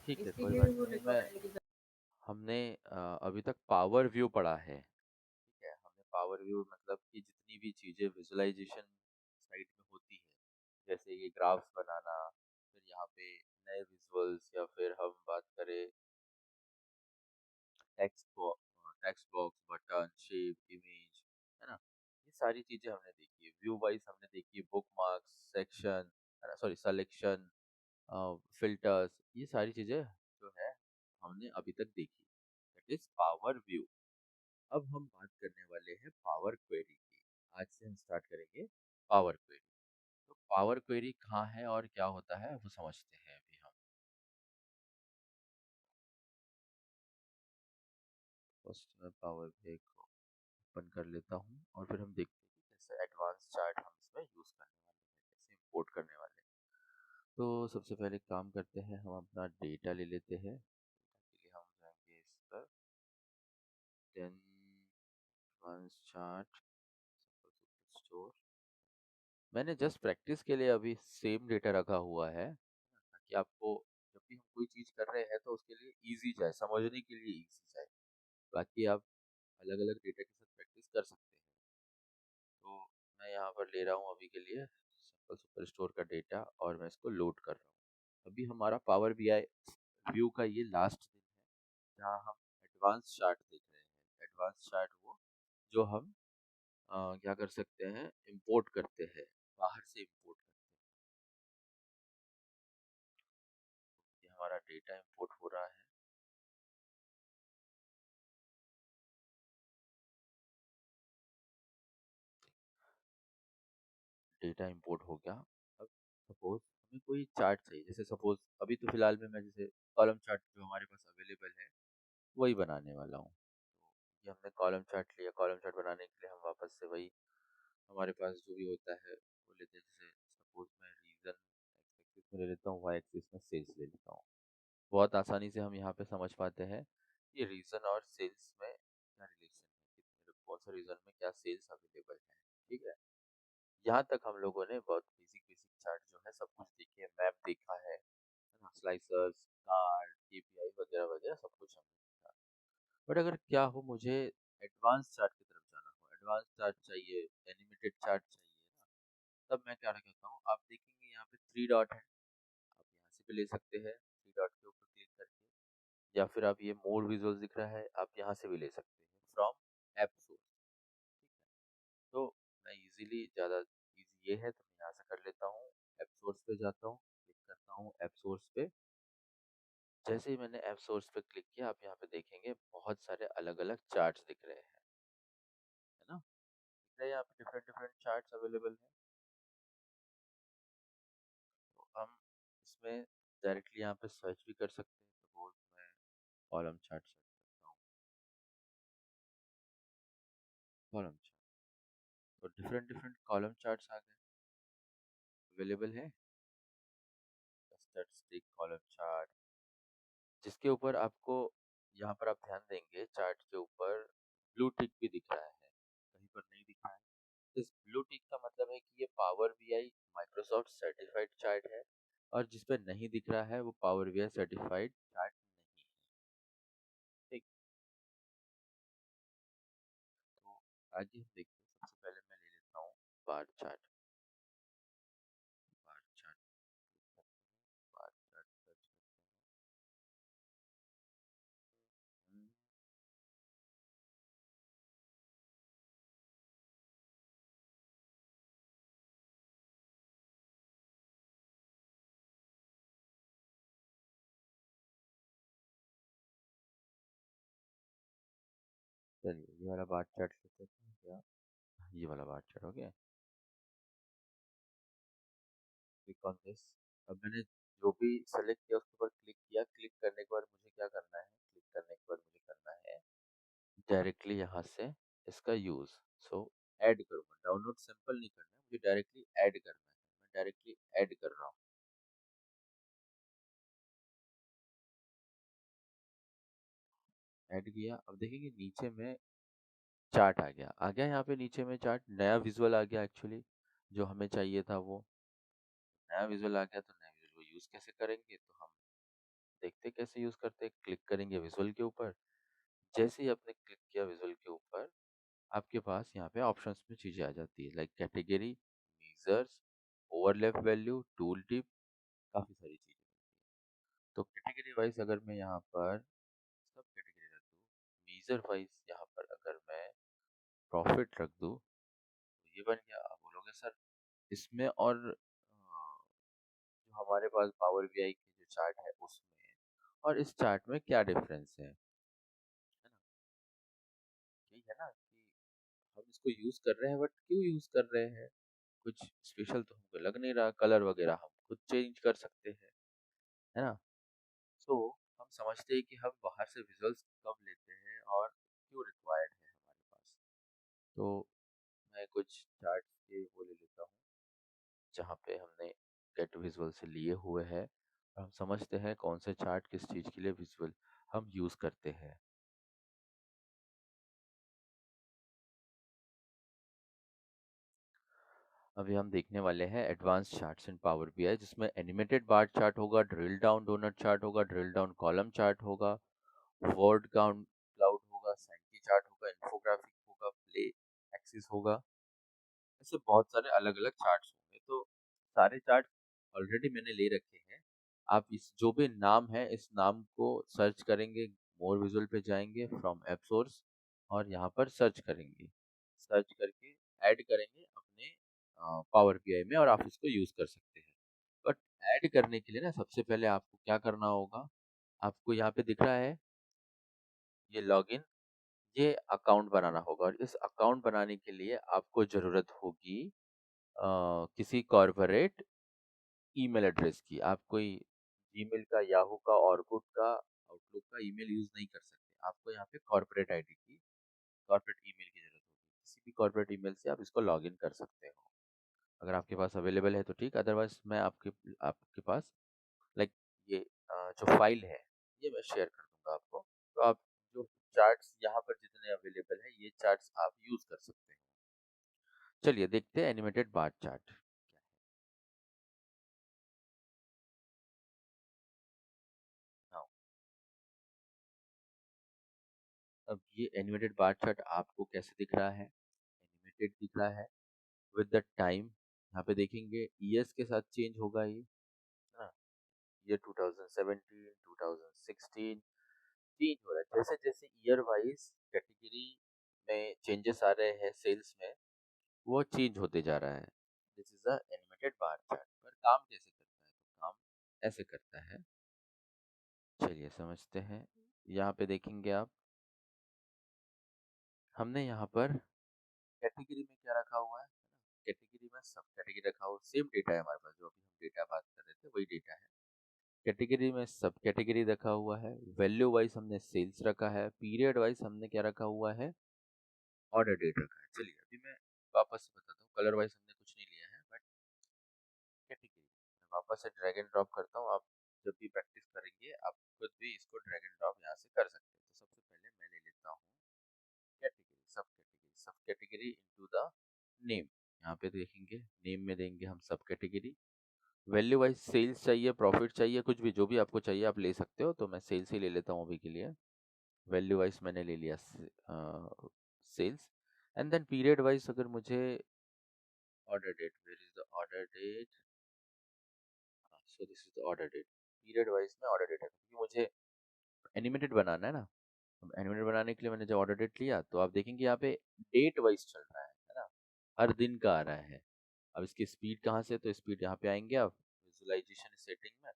ठीक है, कोई इसीलिए बात वो नहीं। मैं रिकॉर्ड आईडी। हमने अभी तक पावर व्यू पढ़ा है। ठीक है, हमने पावर व्यू मतलब कि जितनी भी चीज़ें विजुअलाइजेशन साइट में होती है, जैसे ये ग्राफ्स बनाना, फिर यहाँ पे नए विजुअल्स, या फिर हम बात करें text box, button, shape, image, है ना? ये सारी चीज़ें हमने देखी है। व्यू वाइज़ हमने देखी है, बुकमार्क्स, सेक्शन, है ना? सॉरी, सिलेक्शन, फ़िल्टर्स, ये सारी चीज़ें जो है हमने अभी तक देखी। That is power view. अब हम बात करने वाले हैं पावर क्वेरी की। आज से हम स्टार्ट करेंगे पावर क्वेरी। तो पावर क्वेरी कहाँ है और क्या होता है वो समझते हैं अभी हम। फर्स्ट मैं पावर क्वेरी को ओपन कर लेता हूँ और फिर हम देखते हैं कि कैसे एडवांस चार्ट हम इसमें यूज़ करने वाले हैं, कैसे इंपोर्ट करने वाले हैं। तो सबसे पहले काम करते हैं, हम अपना डेटा ले लेते हैं। डेटा के लिए हम जाएंगे इस पर, देन एडवांस चार्ट, स्टोर। मैंने जस्ट प्रैक्टिस के लिए अभी सेम डेटा रखा हुआ है, ताकि आपको जब भी हम कोई चीज़ कर रहे हैं तो उसके लिए इजी जाए, समझने के लिए इजी जाए। बाकी आप अलग अलग डेटा के साथ प्रैक्टिस कर सकते हैं। तो मैं यहाँ पर ले रहा हूँ अभी के लिए सिंपल सुपर स्टोर का डेटा, और मैं इसको लोड कर रहा हूँ। अभी हमारा पावर बीआई व्यू का ये लास्ट दिन है जहाँ हम एडवांस चार्ट देख रहे हैं। एडवांस चार्ट वो जो हम क्या कर सकते हैं, इंपोर्ट करते हैं, बाहर से इंपोर्ट करते हैं। ये हमारा डेटा इंपोर्ट हो रहा है। डेटा इंपोर्ट हो गया। अब सपोज हमें कोई चार्ट चाहिए, जैसे सपोज अभी तो फिलहाल में मैं जैसे कॉलम चार्ट जो हमारे पास अवेलेबल है वही बनाने वाला हूँ। तो ये हमने कॉलम चार्ट लिया। कॉलम चार्ट बनाने के लिए हम वापस से वही हमारे पास जो भी होता है वो लेते हैं। जैसे सपोज मैं रीजन एक्स एक्सिस में ले लेता हूँ, वाई एक्सिस में सेल्स ले लेता हूँ। बहुत आसानी से हम यहाँ पे समझ पाते हैं कि रीजन और सेल्स में क्या रिलेशन है, कितने कौन सा रीजन में क्या सेल्स अवेलेबल है। ठीक है, यहाँ तक हम लोगों ने बहुत बेसिक बेसिक चार्ट जो है सब कुछ देखी है, मैप देखा है ना, स्लाइसर्स, कार्ड, केपीआई वगैरह वगैरह सब कुछ हमने देखा। बट अगर क्या हो, मुझे एडवांस चार्ट की तरफ जाना हो, एडवांस चार्ट चाहिए, एनिमेटेड चार्ट चाहिए ना, तब मैं क्या करता हूँ, आप देखेंगे यहाँ पे थ्री डॉट है, आप यहाँ से भी ले सकते हैं, थ्री डॉट के ऊपर क्लिक करके, या फिर आप ये मोर विजुअल दिख रहा है, आप यहाँ से भी ले सकते हैं फ्रॉम ऐप सोर्स। ठीक है, तो मैं इजीली ज़्यादा इजी ये है तो मैं यहाँ से कर लेता हूँ। ऐप सोर्स पे जाता हूँ, क्लिक करता हूँ ऐप सोर्स पे। जैसे ही मैंने ऐप सोर्स पे क्लिक किया, आप यहाँ पे देखेंगे बहुत सारे अलग अलग चार्ट्स दिख रहे हैं, है ना? दिख रहे हैं यहाँ पे डिफरेंट डिफरेंट चार्ट्स अवेलेबल हैं। तो हम इसमें डायरेक्टली यहाँ पे सर्च भी कर सकते हैं। सपोज मैं कॉलम चार्ट सर्च करता हूँ, कॉलम चार्ट, तो डिफरेंट डिफरेंट कॉलम चार्ट्स आ गए, अवेलेबल है। स्टैटिस्टिक कॉलम चार्ट, जिसके ऊपर आपको यहाँ पर आप ध्यान देंगे चार्ट के ऊपर ब्लू टिक भी दिख रहा है, कहीं पर नहीं दिख रहा है। इस ब्लू टिक का मतलब है कि ये power BI Microsoft certified chart है, और जिस पे नहीं दिख रहा है वो पावर बीआई सर्टिफाइड चार्ट नहीं है। ठीक, तो आगे हम देखते हैं। सबसे पहले मैं ले लेता हूँ bar chart. Bar chart bar chart search करते हैं। चलिए ये वाला बार चार्ट लेते हैं क्या, ये वाला बार चार्ट हो गया। Click on this. अब मैंने जो भी सेलेक्ट किया उसके ऊपर क्लिक किया। क्लिक करने के बाद मुझे क्या करना है, क्लिक करने के बाद मुझे करना है डायरेक्टली यहाँ से इसका यूज। सो ऐड करूँगा, डाउनलोड सिंपल नहीं करना है, मुझे डायरेक्टली ऐड करना है। मैं डायरेक्टली ऐड कर रहा हूँ। ऐड किया, अब देखेंगे नीचे में चार्ट आ गया यहाँ पे नीचे में चार्ट, नया विजुअल आ गया एक्चुअली, जो हमें चाहिए था वो नया विजुअल आ गया। तो नया विजुअल को यूज कैसे करेंगे, तो हम देखते कैसे यूज़ करते हैं, क्लिक करेंगे विजुअल के ऊपर। जैसे ही आपने क्लिक किया विजुअल के ऊपर, आपके पास यहाँ पे ऑप्शंस में चीज़ें आ जाती है, like category, measures, overlap value, tool tip, काफ़ी सारी चीज़ें। तो कैटेगरी वाइज अगर मैं यहाँ पर सब कैटेगरी रख दूँ, मीजर वाइज यहाँ पर अगर मैं प्रॉफिट रख दूँ, तो ये बन गया। आप बोलोगे सर इसमें और जो हमारे पास पावर बीआई की जो चार्ट है उसमें और इस चार्ट में क्या डिफरेंस है ना? यही है ना कि हम इसको यूज कर रहे हैं, बट क्यों यूज कर रहे हैं? कुछ स्पेशल तो हमको लग नहीं रहा, कलर वगैरह हम खुद चेंज कर सकते हैं, है ना? तो हम समझते हैं कि हम बाहर से विजुअल्स कब लेते हैं और क्यों रिक्वायर्ड है हमारे पास। तो मैं कुछ चार्ट्स के वो ले लेता हूँ जहाँ पे हमने गेट विजुअल से लिए हुए हैं और हम समझते हैं कौन से चार्ट किस चीज़ के लिए विजुअल हम यूज़ करते हैं। अभी हम देखने वाले हैं advance charts in power BI, जिसमें एनिमेटेड बार चार्ट होगा, ड्रिल डाउन डोनट चार्ट होगा, ड्रिल डाउन कॉलम चार्ट होगा, वर्ड काउंट क्लाउड होगा, सैंकी चार्ट होगा, इन्फोग्राफिक होगा, प्ले एक्सिस होगा। ऐसे बहुत सारे अलग अलग चार्ट्स होंगे। तो सारे चार्ट ऑलरेडी मैंने ले रखे हैं। आप इस जो भी नाम है इस नाम को सर्च करेंगे, मोर विजुअल पे जाएंगे फ्रॉम ऐप सोर्स और यहाँ पर सर्च करेंगे। सर्च करके ऐड करेंगे अपने पावर बीआई में और आप इसको यूज कर सकते हैं। बट ऐड करने के लिए ना सबसे पहले आपको क्या करना होगा, आपको यहाँ पे दिख रहा है ये लॉगिन, ये अकाउंट बनाना होगा और इस अकाउंट बनाने के लिए आपको जरूरत होगी किसी कॉर्पोरेट ईमेल एड्रेस की। आप कोई जीमेल का, याहू का, ऑर्कुट का, आउटलुक का ईमेल यूज नहीं कर सकते। आपको यहाँ पे कॉर्पोरेट आईडी की, कॉर्पोरेट ईमेल की जरूरत होगी। किसी भी कॉर्पोरेट ईमेल से आप इसको लॉगिन कर सकते हो। अगर आपके पास अवेलेबल है तो ठीक, अदरवाइज मैं आपके आपके पास लाइक ये जो फाइल है ये मैं शेयर कर दूंगा आपको। तो आप जो चार्ट्स यहाँ पर जितने अवेलेबल है ये चार्ट्स आप यूज कर सकते हैं। चलिए देखते हैं एनिमेटेड बार चार्ट। हाँ, अब ये एनिमेटेड बार चार्ट आपको कैसे दिख रहा है? एनिमेटेड दिख रहा है विद द टाइम। यहाँ पे देखेंगे ईयर्स के साथ चेंज होगा ये, है ना? ये 2017, 2016 चेंज हो रहा है। जैसे जैसे ईयर वाइज कैटेगरी में चेंजेस आ रहे हैं सेल्स में, वो चेंज होते जा रहा है। This is a animated bar chart. पर काम कैसे करता है? तो काम ऐसे करता है, चलिए समझते हैं। यहाँ पे देखेंगे आप, हमने यहाँ पर कैटेगरी में क्या रखा हुआ है? कैटेगरी में सब कैटेगरी रखा हुआ, सेम डेटा है हमारे पास, जो अभी हम डेटा बात कर रहे थे वही डेटा है। कैटेगरी में सब कैटेगरी रखा हुआ है, वैल्यू वाइज हमने सेल्स रखा है, पीरियड वाइज हमने क्या रखा हुआ है? ऑर्डर डेट रखा है। चलिए अभी मैं वापस से बताता हूँ, कलर वाइज हमने कुछ नहीं लिया है, बट कैटेगरी मैं वापस से ड्रैग एंड ड्रॉप करता हूँ। आप जब भी प्रैक्टिस करेंगे आप खुद भी इसको ड्रैग एंड ड्रॉप यहाँ से कर सकते हैं। तो सबसे पहले मैं ले लेता हूँ कैटेगरी, सब कैटेगरी, सब कैटेगरी इनटू द नेम। यहाँ पे देखेंगे नेम में देंगे हम सब कैटेगरी। वैल्यू वाइज सेल्स चाहिए, प्रॉफिट चाहिए, कुछ भी जो भी आपको चाहिए आप ले सकते हो। तो मैं सेल्स ही ले लेता हूँ अभी के लिए। वैल्यू वाइज मैंने ले लिया sales. And then period wise अगर मुझे order date, where is the order date? So this is the order date. Period wise में ऑर्डर डेट है क्योंकि मुझे एनिमेटेड बनाना है ना। अब एनिमेटेड बनाने के लिए मैंने जो ऑर्डर डेट लिया, तो आप देखेंगे यहाँ पे डेट वाइज चल रहा है ना? हर दिन का आ रहा है। अब इसकी स्पीड कहाँ से? तो स्पीड यहाँ पे आएंगे आप विजुअलाइजेशन सेटिंग में,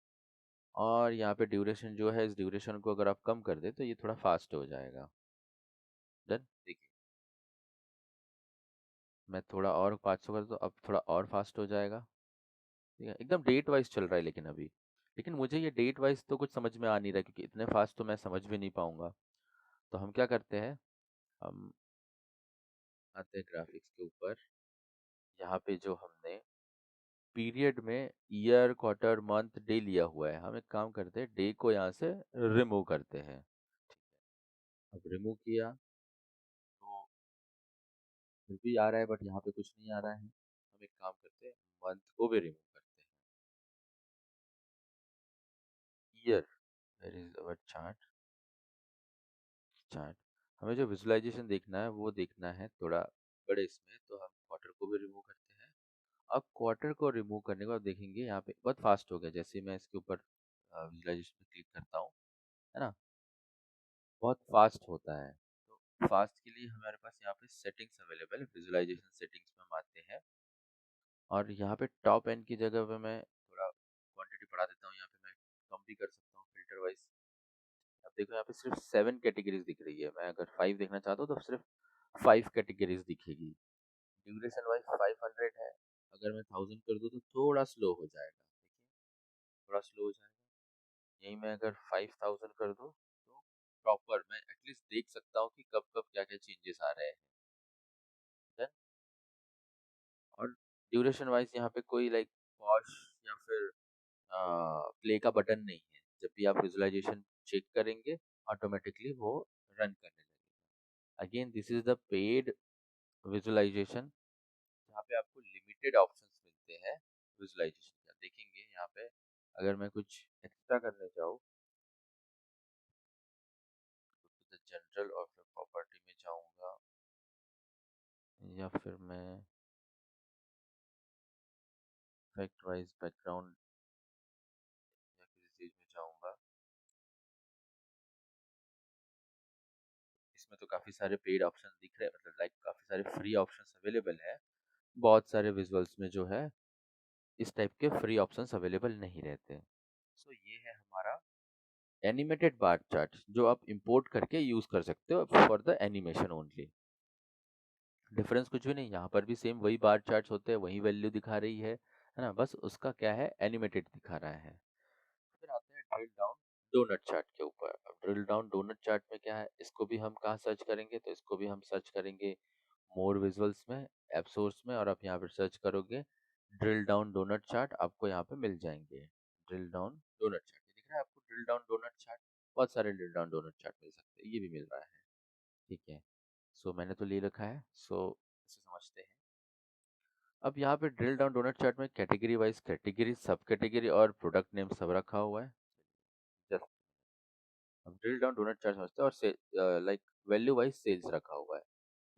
और यहाँ पे ड्यूरेशन जो है, इस ड्यूरेशन को अगर आप कम कर दे तो ये थोड़ा फास्ट हो जाएगा। डन। देखिए मैं थोड़ा और 500 कर, तो अब थोड़ा और फास्ट हो जाएगा। ठीक है, एकदम डेट वाइज चल रहा है लेकिन अभी। लेकिन मुझे ये डेट वाइज तो कुछ समझ में आ नहीं रहा, क्योंकि इतने फास्ट तो मैं समझ भी नहीं पाऊंगा। तो हम क्या करते हैं, हम आते हैं ग्राफिक्स के ऊपर। यहाँ पे जो हमने पीरियड में ईयर, क्वार्टर, मंथ, डे लिया हुआ है, हम एक काम करते हैं, डे को यहाँ से रिमूव करते हैं। अब रिमूव किया तो फिर भी आ रहा है, बट यहाँ पे कुछ नहीं आ रहा है। हम एक काम करते हैं, मंथ को भी रिमूव करते हैं। Year, chart, chart. हमें जो विजुअलाइजेशन देखना है वो देखना है थोड़ा बड़े इसमें, तो हम क्वार्टर को भी रिमूव करते हैं। अब क्वार्टर को रिमूव करने के बाद देखेंगे यहाँ पे बहुत फास्ट हो गया, जैसे ही मैं इसके ऊपर विजुअलाइजेशन पे क्लिक करता हूँ, है ना, बहुत फास्ट होता है। तो फास्ट के लिए हमारे पास यहाँ पे सेटिंग्स अवेलेबल है, विजुअलाइजेशन सेटिंग्स में हम आते हैं और यहाँ पे टॉप एंड की जगह पे मैं थोड़ा क्वांटिटी बढ़ा देता हूँ, यहाँ पे मैं कम भी कर सकता हूँ फिल्टर वाइज। अब देखो यहाँ पे सिर्फ 7 कैटेगरीज दिख रही है, मैं अगर 5 देखना चाहता हूँ तो सिर्फ 5 कैटेगरीज दिखेगी। ड्यूरेशन वाइज 500 है, अगर मैं 1000 कर दूँ तो थोड़ा स्लो हो जाएगा, देखिए थोड़ा स्लो हो जाएगा। यही मैं अगर 5000 कर दूँ तो प्रॉपर मैं एटलीस्ट देख सकता हूँ कि कब कब क्या क्या चेंजेस आ रहे हैं। Then, और ड्यूरेशन वाइज यहाँ पे कोई लाइक पॉज या फिर प्ले का बटन नहीं है, जब भी आप विजुअलाइजेशन चेक करेंगे ऑटोमेटिकली वो रन करने लगेगा। Again this is the paid visualization, जहाँ पे आपको लिमिटेड ऑप्शंस मिलते हैं विजुअलाइजेशन का। देखेंगे यहाँ पे अगर मैं कुछ एक्स्ट्रा करने जाऊँ तो जनरल और फिर प्रॉपर्टी में जाऊँगा, या फिर मैं इफेक्ट वाइज बैकग्राउंड या किसी चीज़ में जाऊँगा। इसमें तो काफ़ी सारे पेड ऑप्शन दिख रहे हैं, मतलब लाइक काफ़ी सारे फ्री ऑप्शंस अवेलेबल है। बहुत सारे विजुअल्स में जो है इस टाइप के फ्री ऑप्शंस अवेलेबल नहीं रहते। सो ये है हमारा एनिमेटेड बार चार्ट, जो आप इंपोर्ट करके यूज कर सकते हो for the animation only. Difference कुछ भी नहीं, यहाँ पर भी सेम वही बार चार्ट्स होते हैं, वही वैल्यू दिखा रही है ना, बस उसका क्या है एनिमेटेड दिखा रहा है। फिर आते हैं ड्रिल डाउन डोनट चार्ट के ऊपर। अब ड्रिल डाउन डोनट चार्ट में क्या है, इसको भी हम कहाँ सर्च करेंगे, तो इसको भी हम सर्च करेंगे मोर विजुअल्स में, ऐप सोर्स में, और आप यहाँ पर सर्च करोगे ड्रिल डाउन डोनट चार्ट, आपको यहाँ पे मिल जाएंगे। ड्रिल डाउन डोनट चार्ट दिख रहा है आपको, ड्रिल डाउन डोनट चार्ट, बहुत सारे ड्रिल डाउन डोनट चार्ट मिल सकते हैं, ये भी मिल रहा है। ठीक है, सो मैंने तो ले रखा है, सो इसे समझते हैं। अब यहाँ पे ड्रिल डाउन डोनट चार्ट में कैटेगरी वाइज कैटेगरी, सब कैटेगरी और प्रोडक्ट नेम सब रखा हुआ है। जस्ट हम ड्रिल डाउन डोनट चार्ट समझते हैं, और से लाइक वैल्यू वाइज सेल्स रखा हुआ है।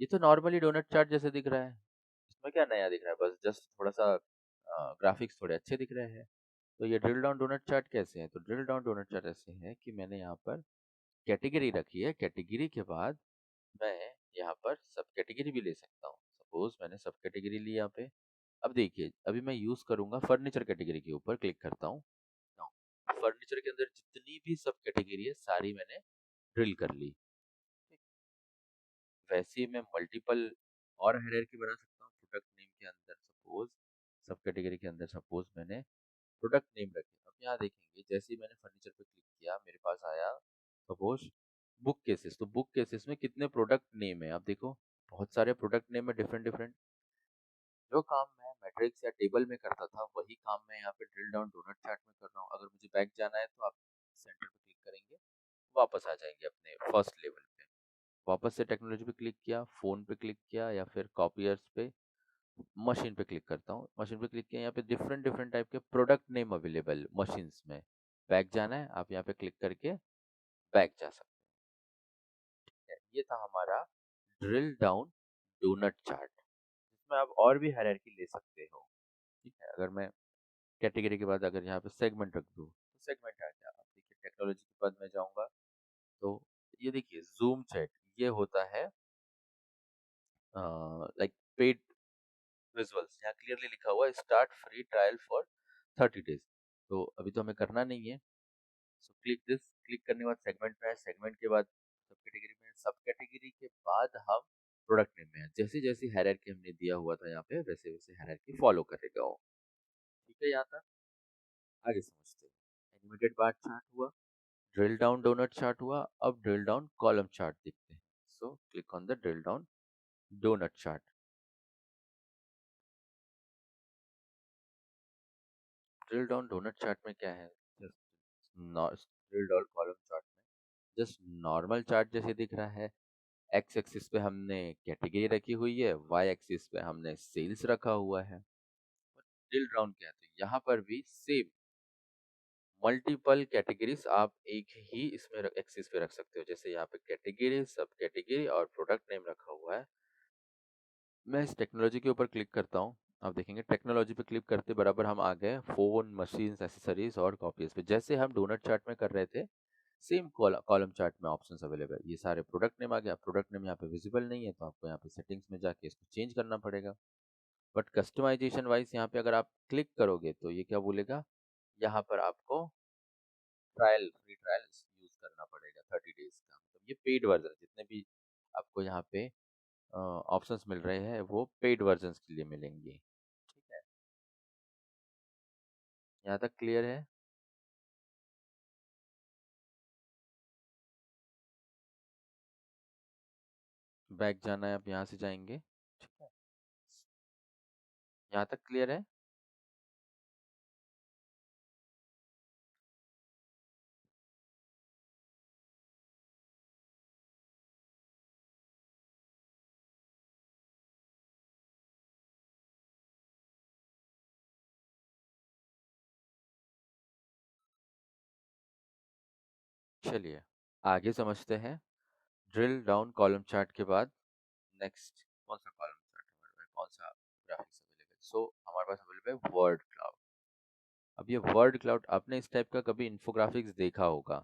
ये तो नॉर्मली डोनट चार्ट जैसे दिख रहा है, इसमें क्या नया दिख रहा है, बस जस्ट थोड़ा सा ग्राफिक्स थोड़े अच्छे दिख रहे हैं। तो ये ड्रिल डाउन डोनट चार्ट कैसे है, तो ड्रिल डाउन डोनट चार्ट ऐसे है कि मैंने यहाँ पर कैटेगरी रखी है, कैटेगरी के बाद मैं यहाँ पर सब कैटेगरी भी ले सकता हूँ। सपोज मैंने सब कैटेगरी ली यहाँ पे। अब देखिए अभी मैं यूज करूंगा फर्नीचर कैटेगरी के ऊपर, क्लिक करता हूँ। फर्नीचर के अंदर जितनी भी सब कैटेगरी है सारी मैंने ड्रिल कर ली। वैसे ही मैं मल्टीपल और हायरार्की बना सकता हूँ प्रोडक्ट नेम के अंदर। सपोज सब कैटेगरी के अंदर सपोज मैंने प्रोडक्ट नेम रखे। अब यहाँ देखेंगे जैसे ही मैंने फर्नीचर पे क्लिक किया मेरे पास आया सपोज बुक केसेस, तो बुक केसेस में कितने प्रोडक्ट नेम है आप देखो, बहुत सारे प्रोडक्ट नेम है डिफरेंट डिफरेंट। जो काम मैं मैट्रिक्स या टेबल में करता था वही काम मैं यहाँ पे ड्रिल डाउन डोनट चार्ट में कर रहा हूँ। अगर मुझे बैक जाना है तो आप सेंटर पे क्लिक करेंगे, वापस आ जाएंगे अपने फर्स्ट लेवल पे। वापस से टेक्नोलॉजी पे क्लिक किया, फोन पे क्लिक किया, या फिर कॉपियर्स पे, मशीन पे क्लिक करता हूँ, मशीन पे क्लिक किया, यहाँ पे डिफरेंट डिफरेंट टाइप के प्रोडक्ट नेम अवेलेबल मशीन्स में। बैक जाना है आप यहाँ पे क्लिक करके बैक जा सकते हैं। ये था हमारा ड्रिल डाउन डोनट चार्ट, जिसमें आप और भी हायरार्की ले सकते हो। ठीक है, अगर मैं कैटेगरी के बाद अगर यहाँ पे सेगमेंट रख दूँ तो सेगमेंट आ गया। अब देखिए टेक्नोलॉजी के बाद मैं जाऊँगा तो ये देखिए जूम चैट, ये होता है लाइक पेड विजुअल्स। यहाँ क्लियरली लिखा हुआ है start free trial for 30 days. तो अभी तो हमें करना नहीं है, सो क्लिक दिस। क्लिक करने के बाद सेगमेंट में है, सेगमेंट के बाद सब कैटेगरी में है, सब कैटेगरी के बाद हम प्रोडक्ट नेम में है। जैसे जैसे हायरार्की हमने दिया हुआ था यहाँ पे वैसे वैसे हायरार्की फॉलो करेगा वो। ठीक है, यहाँ तक आगे समझते हैं। एनिमेटेड बार चार्ट हुआ, ड्रिल डाउन डोनट चार्ट हुआ, अब ड्रिल डाउन कॉलम चार्ट देखते हैं। So click on the drill down donut chart. Drill down donut chart में क्या है, ड्रिल डाउन कॉलम चार्ट में जस्ट नॉर्मल चार्ट जैसे दिख रहा है। एक्स एक्सिस पे हमने कैटेगरी रखी हुई है, वाई एक्सिस पे हमने सेल्स रखा हुआ है। ड्रिल डाउन क्या है, तो यहाँ पर भी सेम मल्टीपल कैटेगरीज आप एक ही इसमें एक्सिस पे रख सकते हो। जैसे यहाँ पे कैटेगरी, सब कैटेगरी और प्रोडक्ट नेम रखा हुआ है। मैं इस टेक्नोलॉजी के ऊपर क्लिक करता हूँ। आप देखेंगे टेक्नोलॉजी पे क्लिक करते बराबर हम आ गए फ़ोन, मशीन्स, एक्सेसरीज और कॉपीज पे। जैसे हम डोनट चार्ट में कर रहे थे, सेम कॉलम चार्ट में ऑप्शंस अवेलेबल। ये सारे प्रोडक्ट नेम आ गया। प्रोडक्ट नेम यहाँ पे विजिबल नहीं है, तो आपको यहाँ पे सेटिंग्स में जाके इसको चेंज करना पड़ेगा। बट कस्टमाइजेशन वाइज यहाँ पे अगर आप क्लिक करोगे तो ये क्या बोलेगा, यहाँ पर आपको फ्री ट्रायल यूज करना पड़ेगा 30 डेज का। मतलब ये पेड वर्जन, जितने भी आपको यहाँ पे ऑप्शंस मिल रहे हैं वो पेड वर्जन के लिए मिलेंगे। ठीक है, यहाँ तक क्लियर है। बैक जाना है, आप यहाँ से जाएंगे। ठीक है, यहाँ तक क्लियर है। चलिए आगे समझते हैं। ड्रिल डाउन कॉलम चार्ट के बाद नेक्स्ट कौन सा कॉलम चार्ट हमारे पास, कौन सा ग्राफिक्स अवेलेबल। सो हमारे पास अवेलेबल है वर्ड क्लाउड। अब ये वर्ड क्लाउड, आपने इस टाइप का कभी इन्फोग्राफिक्स देखा होगा।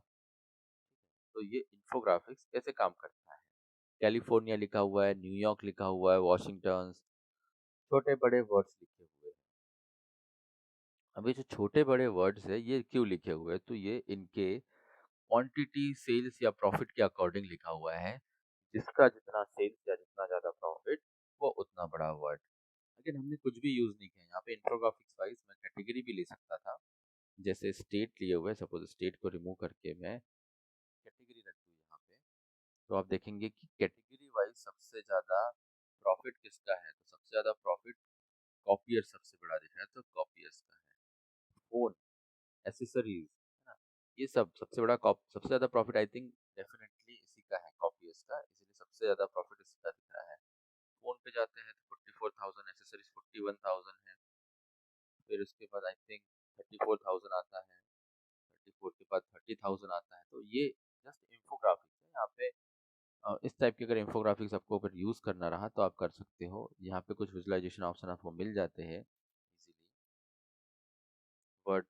तो ये इन्फोग्राफिक्स कैसे काम करता है। कैलिफोर्निया लिखा हुआ है, न्यूयॉर्क लिखा हुआ है, वॉशिंगटन, छोटे बड़े वर्ड्स लिखे हुए हैं। अब ये जो छोटे बड़े वर्ड्स है ये क्यों लिखे हुए हैं, तो ये इनके क्वांटिटी, सेल्स या प्रॉफिट के अकॉर्डिंग लिखा हुआ है। जिसका जितना सेल्स या जितना ज्यादा प्रॉफिट, वो उतना बड़ा वर्ड। लेकिन हमने कुछ भी यूज नहीं किया यहाँ पे। इन्फोग्राफिक्स वाइज मैं कैटेगरी भी ले सकता था। जैसे स्टेट लिए हुए, सपोज स्टेट को रिमूव करके मैं कैटेगरी रख दूँ यहाँ पे, तो आप देखेंगे कि कैटेगरी वाइज सबसे ज्यादा प्रॉफिट किसका है। तो सबसे ज्यादा प्रॉफिट कॉपियर सबसे बड़ा दिख रहा है, तो कॉपियर्स का है। फोन, एसेसरीज, है ना, ये सब सबसे बड़ा सबसे ज्यादा प्रॉफिट आई थिंक डेफिनेटली इसी का है, कॉपियर्स का। इसलिए सबसे ज्यादा प्रॉफिट इसी का दिख रहा है। फोन पे जाते हैं तो 44,000, एसेसरीज 41,000 है। फिर उसके बाद आई थिंक 34,000 आता है। 34 के बाद 30,000 आता है। तो ये जस्ट इंफोग्राफिक्स है यहाँ पे। इस टाइप के अगर इंफोग्राफिक्स आपको अगर यूज करना रहा तो आप कर सकते हो। यहाँ पे कुछ विजुअलाइजेशन ऑप्शन आपको मिल जाते हैं easily. Word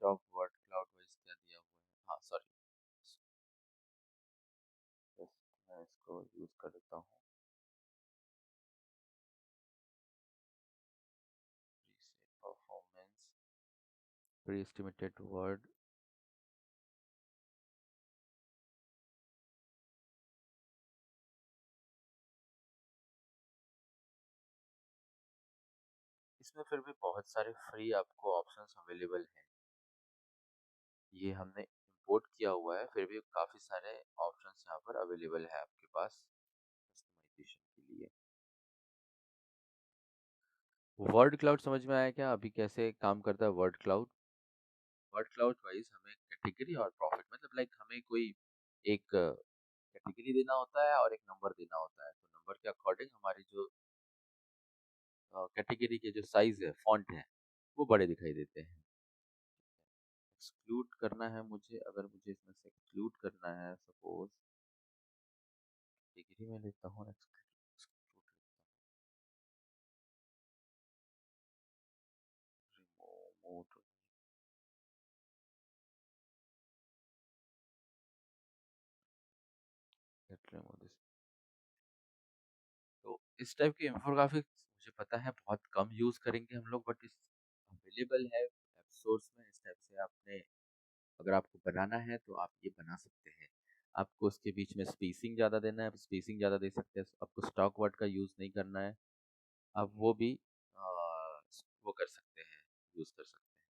top, word cloud wise क्या दिया हुआ है, हाँ सॉरी, मैं इसको यूज कर देता हूँ। Performance, pre estimated word. इसमें फिर भी बहुत सारे फ्री आपको ऑप्शंस अवेलेबल हैं। ये हमने इंपोर्ट किया हुआ है, फिर भी काफी सारे ऑप्शंस यहाँ पर अवेलेबल है आपके पास कस्टमाइजेशन के लिए। वर्ड क्लाउड समझ में आया क्या अभी कैसे काम करता है word cloud. Word cloud wise हमें कैटेगरी और प्रॉफिट, मतलब लाइक हमें कोई एक कैटेगरी देना होता है और एक नंबर देना होता है। तो नंबर के अकॉर्डिंग हमारी जो कैटेगरी के जो साइज है, फॉन्ट है, वो बड़े दिखाई देते हैं। एक्सक्लूड करना है मुझे, अगर मुझे इसमें से एक्सक्लूड करना है, सपोज कैटेगरी में लेता हूँ, एक्सक्लूड, रिमूव, रिमूव दिस। तो इस टाइप की इंफोग्राफिक्स मुझे पता है बहुत कम यूज करेंगे हम लोग, बट इस अवेलेबल है एप सोर्स में। इस टाइप से आपने, अगर आपको बनाना है तो आप ये बना सकते हैं। आपको उसके बीच में स्पेसिंग ज़्यादा देना है, आप स्पेसिंग ज़्यादा दे सकते हैं। आपको स्टॉक वर्ड का यूज़ नहीं करना है, आप वो भी वो कर सकते हैं, यूज़ कर सकते हैं।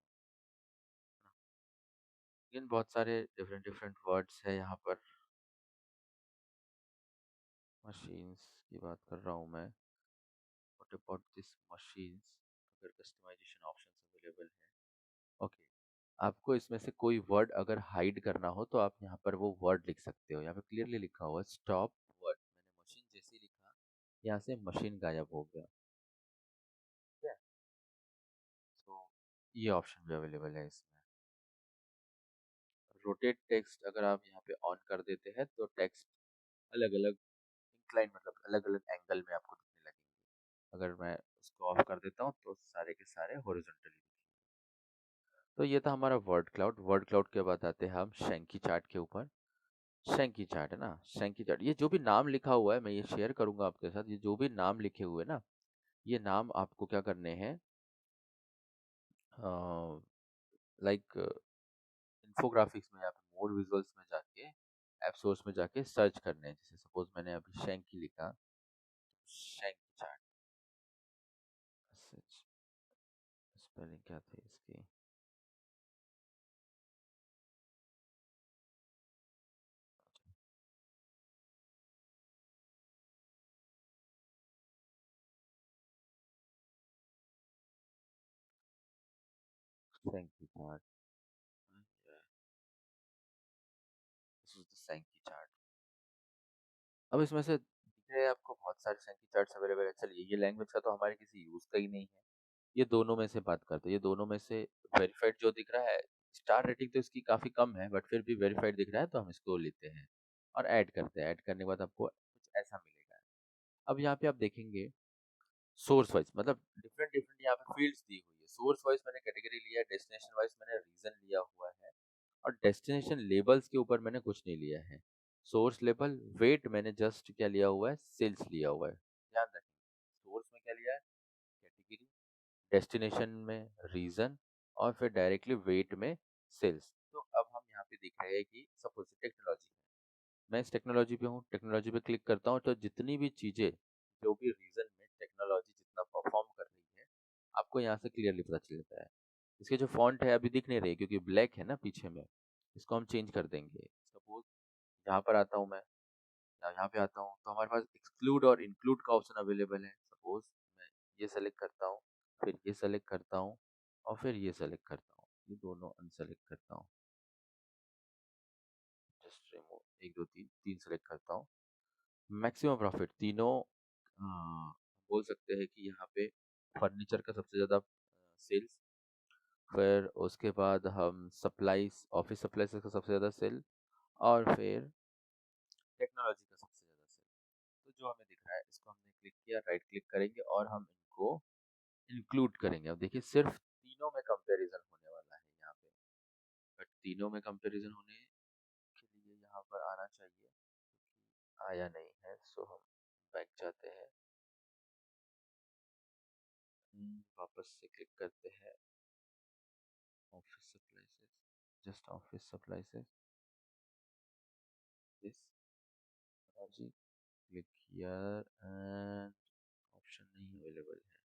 लेकिन बहुत सारे डिफरेंट डिफरेंट वर्ड्स है यहाँ पर। मशीन्स की बात कर रहा हूँ मैं। व्हाट अबाउट दिस मशीन्स, अगर कस्टमाइजेशन ऑप्शंस अवेलेबल है। ओके, आपको इसमें से कोई वर्ड अगर हाइड करना हो तो आप यहाँ पर वो वर्ड लिख सकते हो। यहाँ पे क्लियरली लिखा हुआ है स्टॉप वर्ड। मैंने मशीन जैसे ही लिखा, यहाँ से मशीन गायब हो गया। ठीक है, तो ये ऑप्शन भी अवेलेबल है इसमें। रोटेट टेक्स्ट अगर आप यहाँ पे ऑन कर देते हैं तो टेक्स्ट अलग अलग इंक्लाइन मतलब अलग अलग एंगल में आपको दिखने लगेंगे। अगर मैं उसको ऑफ कर देता हूँ तो सारे के सारे हॉरिजॉन्टली। तो ये था हमारा वर्ड क्लाउड। वर्ड क्लाउड के बाद आते हैं हम शैंकी चार्ट के ऊपर। शैंकी चार्ट है ना, शैंकी चार्ट, ये जो भी नाम लिखा हुआ है मैं ये शेयर करूंगा आपके साथ। ये जो भी नाम लिखे हुए हैं ना, ये नाम आपको क्या करने हैं, लाइक इन्फोग्राफिक्स में या फिर मोर विजुअल्स में जाके ऐप सोर्स में जाके सर्च करने हैं। जैसे सपोज मैंने अभी शैंकी लिखा, शैंकी चार्ट, स्पेलिंग क्या थी इसकी, Shanky chart, this is the Shanky chart. अब इसमें से दिख रहे हैं आपको बहुत सारे शैंकी चार्ट्स अवेलेबल है। चलिए, ये लैंग्वेज का तो हमारे किसी यूज का ही नहीं है, ये दोनों में से बात करते हैं। ये दोनों में से वेरीफाइड जो दिख रहा है, स्टार रेटिंग तो इसकी काफी कम है बट फिर भी वेरीफाइड दिख रहा है तो हम इसको लेते हैं और ऐड करते हैं। ऐड करने के बाद आपको कुछ ऐसा मिलेगा। अब यहाँ पे आप देखेंगे सोर्स वाइज, मतलब डिफरेंट डिफरेंट यहाँ पे फील्ड्स दी हुई है। सोर्स वाइज मैंने कैटेगरी लिया है, डेस्टिनेशन वाइज मैंने रीजन लिया हुआ है, और डेस्टिनेशन लेबल्स के ऊपर मैंने कुछ नहीं लिया है। सोर्स लेबल वेट मैंने जस्ट क्या लिया हुआ है, सेल्स लिया हुआ है। ध्यान रखें, सोर्स में क्या लिया है, कैटेगरी, डेस्टिनेशन में रीजन, और फिर डायरेक्टली वेट में सेल्स। तो अब हम यहाँ पे देख रहे हैं कि सपोज टेक्नोलॉजी, मैं इस टेक्नोलॉजी पे हूँ, टेक्नोलॉजी पे क्लिक करता हूँ तो जितनी भी चीजें जो भी रीजन में टेक्नोलॉजी जितना परफॉर्म कर रही है आपको यहाँ से क्लियरली पता चल जाता है। इसके जो फॉन्ट है अभी दिख नहीं रही क्योंकि ब्लैक है ना पीछे में, इसको हम चेंज कर देंगे। सपोज यहाँ पर आता हूँ मैं, यहाँ पे आता हूँ तो हमारे पास एक्सक्लूड और इंक्लूड का ऑप्शन अवेलेबल है। सपोज मैं ये सेलेक्ट करता हूँ, फिर ये सेलेक्ट करता हूँ, और फिर ये सेलेक्ट करता हूँ, ये दोनों अनसेलेक्ट करता हूँ, जस्ट रिमूव, एक दो तीन, तीन सेलेक्ट करता हूँ। मैक्सिमम प्रॉफिट तीनों, बोल सकते हैं कि यहाँ पे फर्नीचर का सबसे ज़्यादा सेल्स, फिर उसके बाद हम सप्लाईज, ऑफिस सप्लाईज का सबसे ज़्यादा सेल, और फिर टेक्नोलॉजी का सबसे ज़्यादा सेल। तो जो हमें दिख रहा है इसको हमने क्लिक किया, राइट क्लिक करेंगे और हम इनको इंक्लूड करेंगे। अब देखिए सिर्फ तीनों में कंपैरिजन होने वाला है यहाँ पे, बट तीनों में कंपैरिजन होने के लिए यहाँ पर आना चाहिए, आया नहीं है, सो हम बैक जाते हैं। वापस से क्लिक करते हैं office supplies, just office supplies, this technology, click here and option नहीं अवेलेबल है।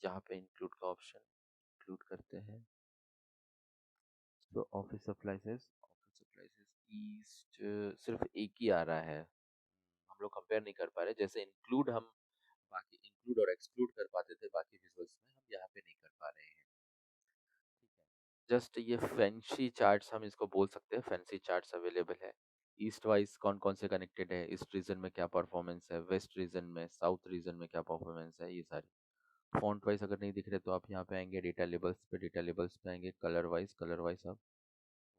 यहाँ पे इंक्लूड का ऑप्शन इंक्लूड करते हैं। तो ऑफिस सप्लाइसेस ईस्ट, सिर्फ एक ही आ रहा है, हम लोग कंपेयर नहीं कर पा रहे। जैसे इंक्लूड हम बाकी इंक्लूड और एक्सक्लूड कर पाते थे बाकी विजुअल्स में, हम यहाँ पे नहीं कर पा रहे हैं। ठीक है, जस्ट ये फैंसी चार्ट्स हम इसको बोल सकते हैं, फैंसी चार्ट्स अवेलेबल है। ईस्ट वाइज कौन कौन से कनेक्टेड है, ईस्ट रीजन में क्या परफॉर्मेंस है, वेस्ट रीजन में, साउथ रीजन में क्या परफॉर्मेंस है, ये सारी। फॉन्ट वाइज अगर नहीं दिख रहे तो आप यहाँ पे आएंगे डेटा लेबल्स पे, डेटा लेबल्स पे आएंगे कलर वाइज आप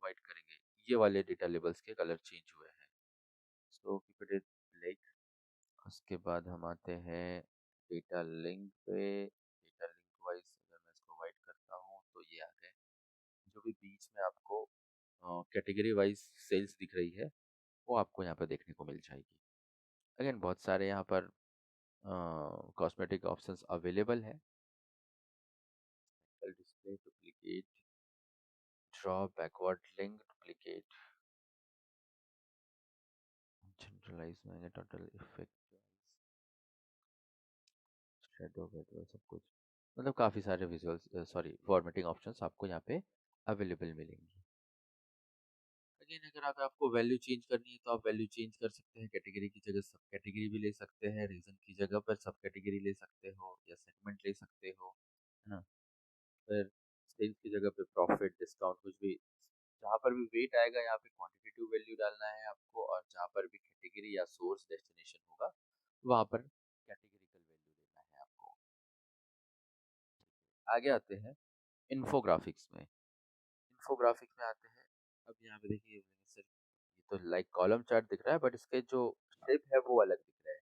वाइट करेंगे, ये वाले डेटा लेबल्स के कलर चेंज हुए हैं। So keep it black. उसके बाद हम आते हैं डेटा लिंक पे। डेटा लिंक वाइज अगर मैं इसको वाइट करता हूँ तो ये आ गए। जो भी बीच में आपको कैटेगरी वाइज सेल्स दिख रही है वो आपको यहाँ पर देखने को मिल जाएगी। अगेन बहुत सारे यहाँ पर कॉस्मेटिक ऑप्शंस अवेलेबल है। Display, duplicate, draw backward link, duplicate, generalize में टोटल इफेक्ट, शेडो वेडो सब कुछ, मतलब काफ़ी सारे विजुअल्स, सॉरी फॉर्मेटिंग ऑप्शंस आपको यहाँ पे अवेलेबल मिलेंगी। अगेन अगर आपको वैल्यू चेंज करनी है तो आप वैल्यू चेंज कर सकते हैं। कैटेगरी की जगह सब कैटेगरी भी ले सकते हैं, रीजन की जगह पर सब कैटेगरी ले सकते हो या सेगमेंट ले सकते हो, है ना। फिर सेल्स की जगह पे प्रॉफिट, डिस्काउंट, कुछ भी, जहाँ पर भी वेट आएगा यहाँ पे क्वांटिटेटिव वैल्यू डालना है आपको, और जहाँ पर भी कैटेगरी या सोर्स डेस्टिनेशन होगा वहाँ पर कैटेगरिकल वैल्यू देना है आपको। आगे आते हैं इन्फोग्राफिक्स में। इन्फोग्राफिक में आते हैं। अब यहाँ पे देखिए सर, ये तो लाइक कॉलम चार्ट दिख रहा है बट इसके जो शेप है वो अलग दिख रहे हैं।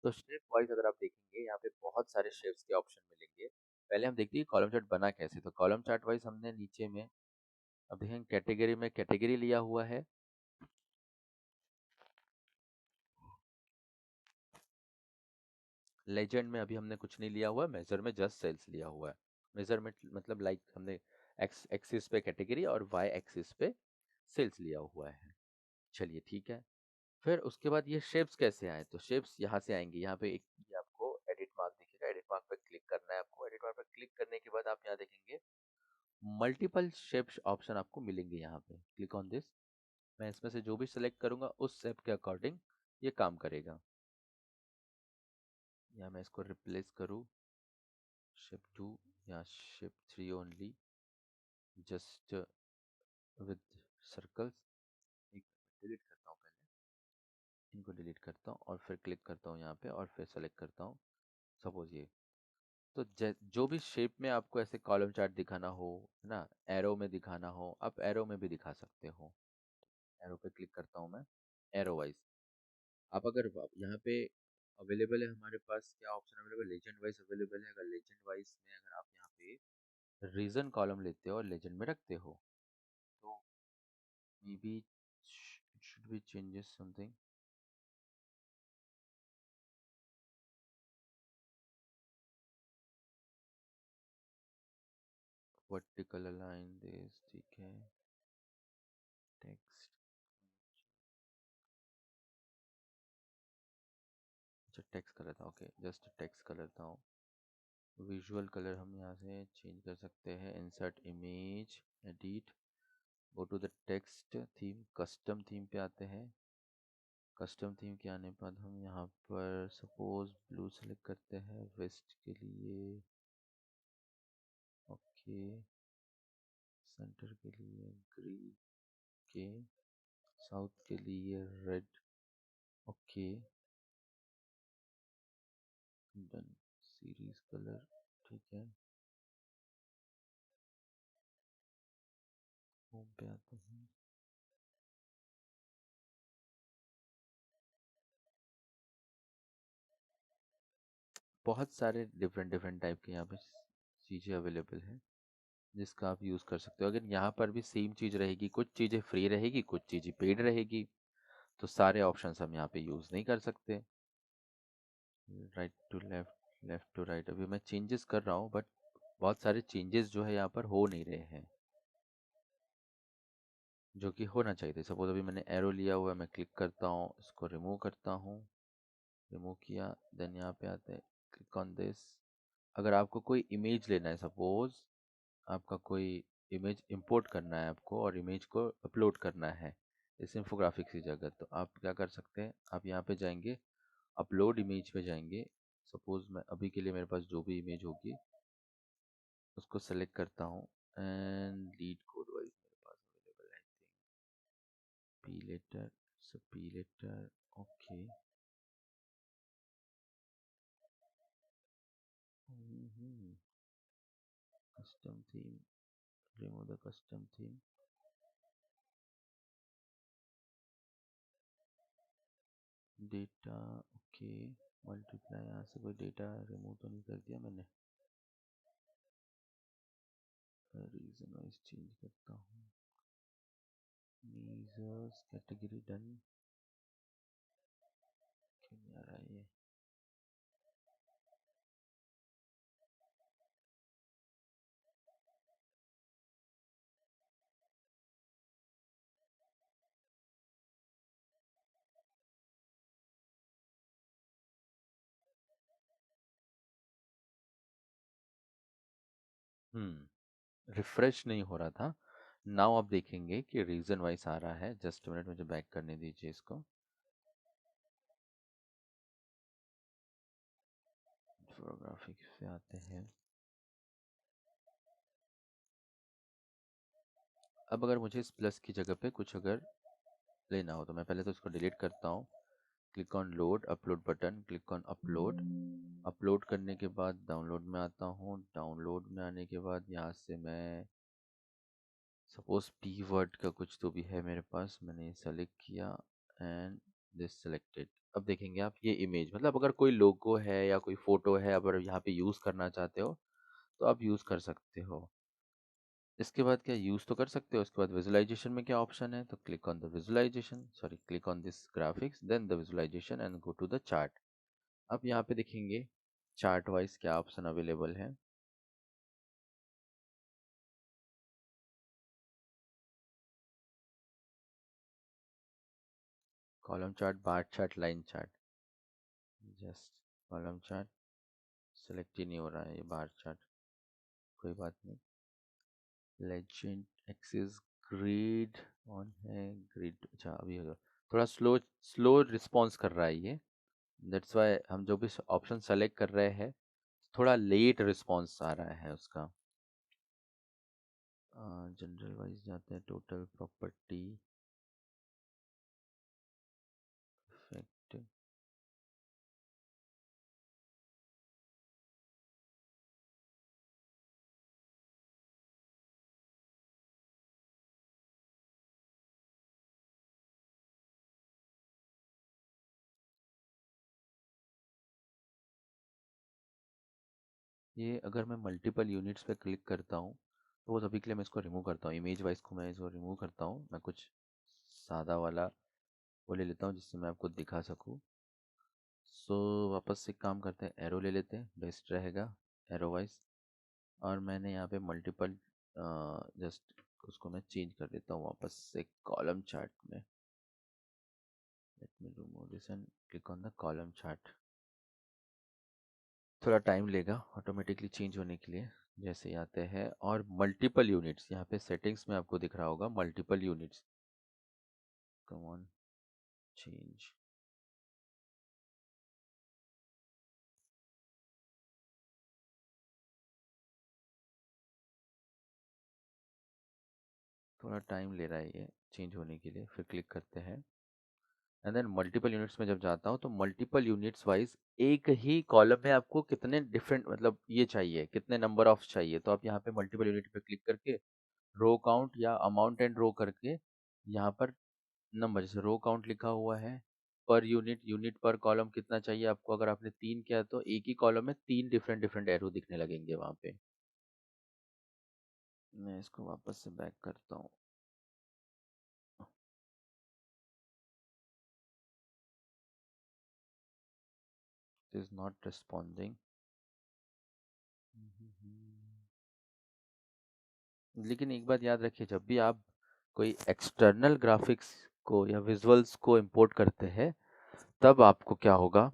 तो शेप वाइज अगर आप देखेंगे यहाँ पे बहुत सारे शेप्स के ऑप्शन मिलेंगे। पहले हम देखते हैं कॉलम चार्ट बना कैसे। तो कॉलम चार्ट वाइज हमने नीचे में अब देखें कैटेगरी में कैटेगरी लिया हुआ है। लेजेंड में अभी हमने कुछ नहीं लिया हुआ है, मेजर में जस्ट सेल्स लिया हुआ है। मेजरमेंट मतलब लाइक हमने एक्स एक्सिस पे कैटेगरी और वाई एक्सिस पे सेल्स लिया हुआ है। चलिए ठीक है। फिर उसके बाद ये शेप्स कैसे आए, तो शेप्स यहाँ से आएंगे। यहाँ पे एक ये आपको एडिट मार्क दिखेगा, एडिट मार्क पे क्लिक करना है आपको। एडिट मार्क पे क्लिक करने के बाद आप यहाँ देखेंगे मल्टीपल शेप्स ऑप्शन आपको मिलेंगे। यहाँ पे क्लिक ऑन दिस। मैं इसमें से जो भी सिलेक्ट करूंगा उस शेप के अकॉर्डिंग ये काम करेगा। या मैं इसको रिप्लेस करूँ शेप 2 या shape 3 only, just with circles. एक डिलीट करता हूँ, पहले इनको डिलीट करता हूँ और फिर क्लिक करता हूँ यहाँ पे और फिर सेलेक्ट करता हूँ सपोज ये। तो जो भी शेप में आपको ऐसे कॉलम चार्ट दिखाना हो, है ना, एरो में दिखाना हो, आप एरो में भी दिखा सकते हो। एरो पे क्लिक करता हूँ मैं, एरो वाइज। आप अगर यहाँ पे अवेलेबल है हमारे पास क्या option available, legend wise available है। अगर लेजेंड वाइज में अगर आप यहाँ पे रीजन कॉलम लेते हो और लेजेंड में रखते हो तो may be it should be changes something. Vertical align this, ठीक है। टेक्स्ट, अच्छा टेक्स्ट कर लेता हूँ, ओके जस्ट टेक्स्ट कर लेता हूँ। विजुअल कलर हम यहाँ से चेंज कर सकते हैं। Insert image, edit, go to the text theme, custom theme पे आते हैं। कस्टम थीम के आने के बाद हम यहाँ पर सपोज ब्लू सेलेक्ट करते हैं वेस्ट के लिए, ओके। सेंटर के लिए ग्रीन, के साउथ के लिए red, okay done. Series colour, ठीक है। होम पे आते हैं। बहुत सारे डिफरेंट डिफरेंट टाइप के यहाँ पे चीज़ें अवेलेबल हैं जिसका आप यूज़ कर सकते हो। अगर यहाँ पर भी सेम चीज़ रहेगी, कुछ चीज़ें फ्री रहेगी, कुछ चीज़ें पेड रहेगी, तो सारे ऑप्शंस हम यहाँ पे यूज़ नहीं कर सकते। Right to left, left to right, अभी मैं चेंजेस कर रहा हूँ बट बहुत सारे चेंजेस जो है यहाँ पर हो नहीं रहे हैं जो कि होना चाहिए थे। सपोज अभी मैंने एरो लिया हुआ है, मैं क्लिक करता हूँ, इसको रिमूव करता हूँ, रिमूव किया, देन यहाँ पे आते हैं, क्लिक ऑन दिस। अगर आपको कोई इमेज लेना है, सपोज आपका कोई इमेज इंपोर्ट करना है आपको और इमेज को अपलोड करना है इस इंफोग्राफिक्स की जगह, तो आप क्या कर सकते हैं, आप यहाँ पे जाएंगे, अपलोड इमेज पे जाएंगे। सपोज मैं अभी के लिए मेरे पास जो भी इमेज होगी उसको सेलेक्ट करता हूँ एंड लीड कोड वाइज मेरे पास अवेलेबल है P letter, so P letter, okay. Custom theme, remove the custom theme, data, okay. Multiply, यहाँ से कोई डेटा रिमूव तो नहीं कर दिया मैंने। रीजन वाइज चेंज करता हूँ। मीजर्स कैटेगरी डन, क्यों नहीं आ रहा है ये। रिफ्रेश नहीं हो रहा था। नाउ आप देखेंगे कि रीजन वाइज आ रहा है। जस्ट मिनट, मुझे बैक करने दीजिए इसको। फोटोग्राफिक्स से आते हैं। अब अगर मुझे इस प्लस की जगह पे कुछ अगर लेना हो तो मैं पहले तो इसको डिलीट करता हूँ। Click on load, upload button, click on upload. Upload करने के बाद डाउनलोड में आता हूँ। डाउनलोड में आने के बाद यहाँ से मैं सपोज पी वर्ड का कुछ तो भी है मेरे पास, मैंने सेलेक्ट किया एंड दिस सेलेक्टेड। अब देखेंगे आप ये इमेज, मतलब अगर कोई लोगो है या कोई फोटो है, अगर यहाँ पे यूज़ करना चाहते हो तो आप यूज़ कर सकते हो। इसके बाद क्या यूज़ तो कर सकते हो, उसके बाद विजुअलाइजेशन में क्या ऑप्शन है, तो click on the visualization, sorry click on this graphics then the visualization and go to the chart. अब यहाँ पे देखेंगे चार्ट वाइज क्या ऑप्शन अवेलेबल है। Column chart, bar chart, line chart. Just column chart select ही नहीं हो रहा है, ये बार चार्ट, कोई बात नहीं। लेजेंड एक्सिस ग्रिड ऑन है, ग्रिड अच्छा अभी होगा। थोड़ा स्लो स्लो रिस्पॉन्स कर रहा है ये, दैट्स वाई हम जो भी ऑप्शन सेलेक्ट कर रहे हैं थोड़ा लेट रिस्पॉन्स आ रहा है उसका। जनरल वाइज जाते हैं, टोटल प्रॉपर्टी इफेक्ट। ये अगर मैं मल्टीपल यूनिट्स पे क्लिक करता हूँ तो वो सभी के लिए मैं इसको रिमूव करता हूँ, इमेज वाइज को मैं इसको रिमूव करता हूँ। मैं कुछ सादा वाला वो ले लेता हूँ जिससे मैं आपको दिखा सकूँ। सो वापस से काम करते हैं, एरो ले लेते हैं, बेस्ट रहेगा एरो वाइज। और मैंने यहाँ पे मल्टीपल जस्ट उसको मैं चेंज कर देता हूँ वापस से कॉलम चार्ट में। Let me remove this and click on the column chart. थोड़ा टाइम लेगा ऑटोमेटिकली चेंज होने के लिए, जैसे ही आते हैं। और मल्टीपल यूनिट्स यहाँ पे सेटिंग्स में आपको दिख रहा होगा, multiple units, come on change. थोड़ा टाइम ले रहा है ये चेंज होने के लिए, फिर क्लिक करते हैं एंड देन मल्टीपल यूनिट्स में जब जाता हूँ तो मल्टीपल यूनिट्स वाइज एक ही कॉलम में आपको कितने डिफरेंट मतलब ये चाहिए, कितने नंबर ऑफ चाहिए, तो आप यहाँ पे मल्टीपल यूनिट पे क्लिक करके रो काउंट या अमाउंट एंड रो करके यहाँ पर नंबर, जैसे रो काउंट लिखा हुआ है पर यूनिट, यूनिट पर कॉलम कितना चाहिए आपको, अगर आपने 3 किया तो एक ही कॉलम में 3 डिफरेंट डिफरेंट एरो दिखने लगेंगे वहाँ पे। मैं इसको वापस से बैक करता हूँ। It is not responding. लेकिन एक बात याद रखिए, जब भी आप कोई एक्सटर्नल ग्राफिक्स को या विजुअल्स को इंपोर्ट करते हैं तब आपको क्या होगा,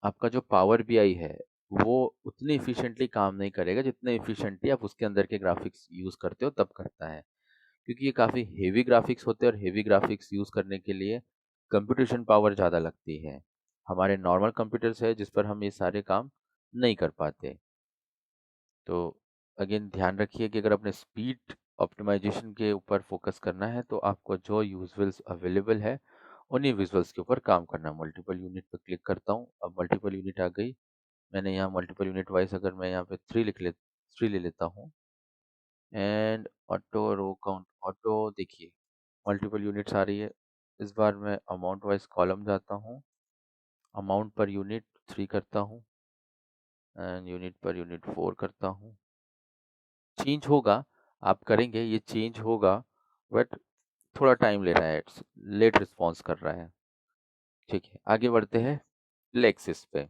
आपका जो पावर बीआई है वो उतनी इफिशिएंटली काम नहीं करेगा जितने इफिशिएंटली आप उसके अंदर के ग्राफिक्स यूज करते हो तब करता है। क्योंकि ये काफ़ी हेवी ग्राफिक्स होते हैं और हेवी ग्राफिक्स यूज़ करने के लिए कंप्यूटेशन पावर ज़्यादा लगती है। हमारे नॉर्मल कंप्यूटर्स है जिस पर हम ये सारे काम नहीं कर पाते। तो अगेन ध्यान रखिए कि अगर अपने स्पीड ऑप्टिमाइजेशन के ऊपर फोकस करना है तो आपको जो यूजुअल्स अवेलेबल है उन्हीं विजुअल्स के ऊपर काम करना है। मल्टीपल यूनिट पर क्लिक करता हूँ, अब मल्टीपल यूनिट आ गई। मैंने यहाँ मल्टीपल यूनिट वाइज अगर मैं यहाँ पे 3 ले लेता हूँ and auto row count auto, देखिए मल्टीपल यूनिट्स आ रही है। इस बार मैं अमाउंट वाइज कॉलम जाता हूँ, अमाउंट पर यूनिट 3 करता हूँ एंड यूनिट पर यूनिट 4 करता हूँ। चेंज होगा, आप करेंगे ये चेंज होगा, बट थोड़ा टाइम ले रहा है, लेट रिस्पॉन्स कर रहा है। ठीक है, आगे बढ़ते हैं प्ले एक्सिस पे।